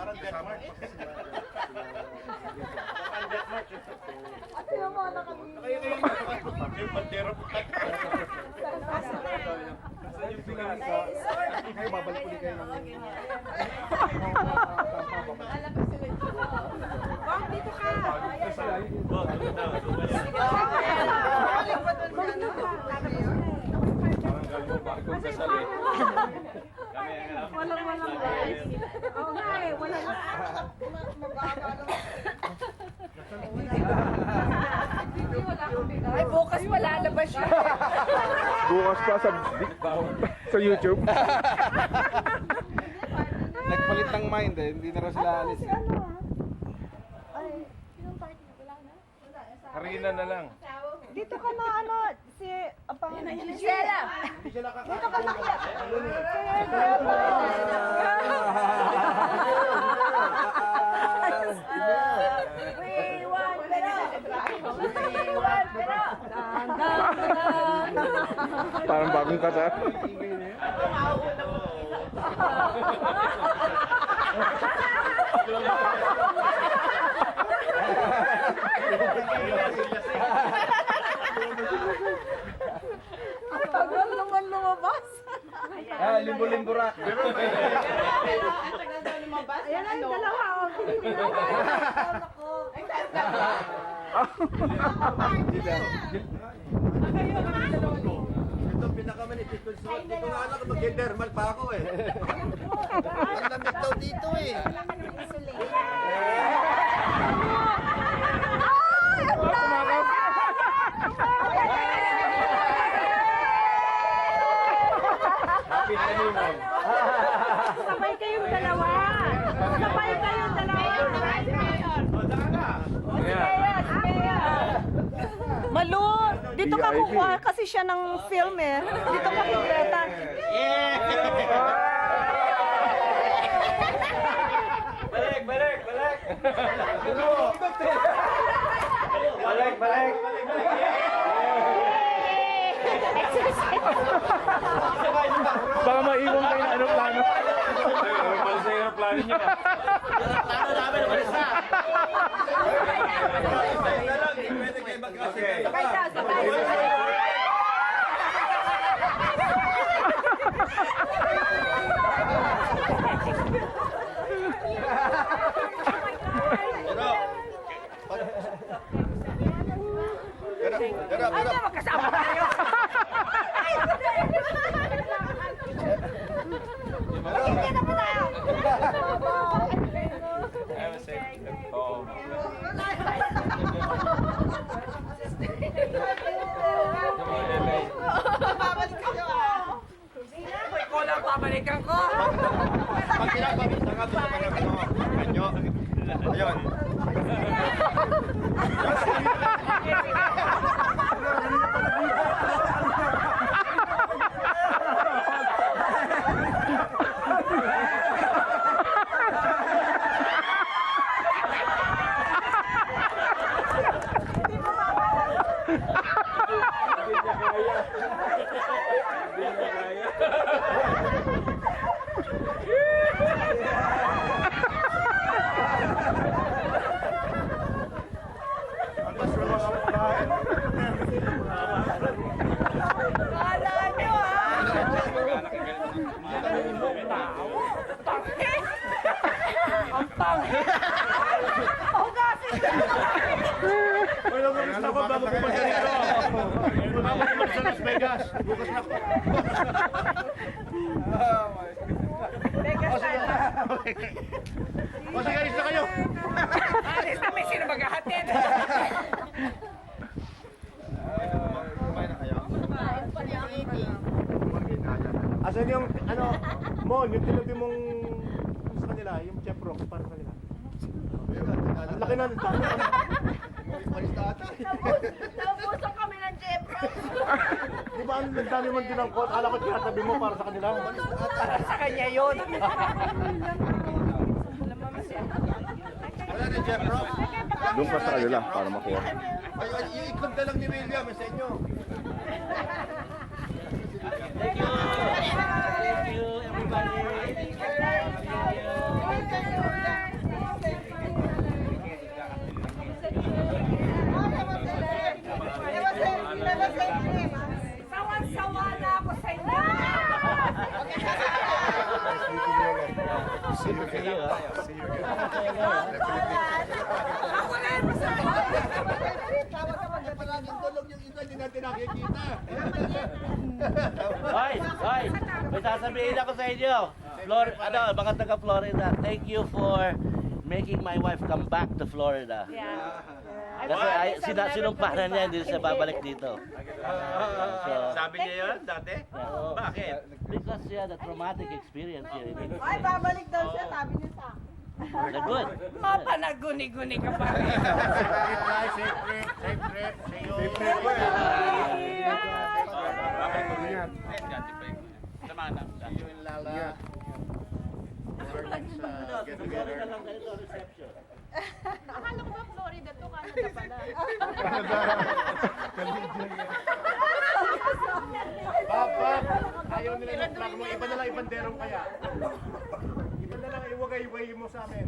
Parang Denmark. Ate yung mga nakangiti. Yung bandera po. Babalik ulit kayo ng... Bang, dito ka! Walang guys. Oo nga eh, walang. Ay, bukas malalabas siya. Bukas pa sa YouTube. Nagpalit ng mind eh, hindi na raw sila alis eh. Ay, sinong party na? Wala na? Harina na lang. Dito ka na ano, si Gisela. Dito ka na kaya. We want pero. Parang bagong kata. Ang tagal naman lumabas. Limbo-limbo rak. Ayan ang dalawa. Ito pinakamanipid ko suot. Dito nga anak, mag-dermal pa ako eh. Ang lamig daw dito eh. Happy honeymoon. Sabay kayong dalawa. Sabay kayong dalawa. Malu, dito ka kukuha kasi siya ng film eh. Dito ka kukuha. Balik! Balik! Baka maiwan kayo na anong plano. Malis na yung plano niya. Plano namin, malis na. Okay. Sabay daw, sabay. Ay, magkasama tayo. Hindi na pa tayo. Babalik kayo ah. Ikaw lang pabalikan ko. Pag pinapabit na nga, kanyo. Ayun. Ako bago pumunta dito. Bago pumunta sa Las Vegas. Bukas na ako. O sige, alis na kayo. Alis na, may sino maghahatid. Kumain na kayo? Asan yung, ano, Mon, yung tinabi mong sa kanila, yung chef rock para sa kanila. Ang laki na, Naubusan kami ng Jeffro. di ba ang dami mong dinangkot? Akala ko tinatabi mo para sa kanila. Sa kanya yun. Wala na chef rock. Doon pa sa kanila para makuha. Ay, iikot na lang ni William sa inyo. Thank you. Thank you, everybody. Sawan-sawa na ako sa inyo. See you again. See you again. Ako na yung masama. Hindi natin nakikita. Hoy, may sasabihin ako sa inyo. Mga taga Florida, thank you for making my wife come back to Florida. Kasi sinumpahan niya, hindi siya babalik dito. Sabi niya yun dati? Bakit? Because she had a traumatic experience here. Ay, babalik daw siya, sabi niya sa akin. Good. Papa, naguni-guni ka pa rin. Safe trip. See you. Safe trip. Yung Lala. Get together. Akala ko ba Florida to? Canada pala. Papa, ayaw nila ng plug mo. Iba na lang ibanderong kaya. Iba na lang iwagay-iway mo sa amin.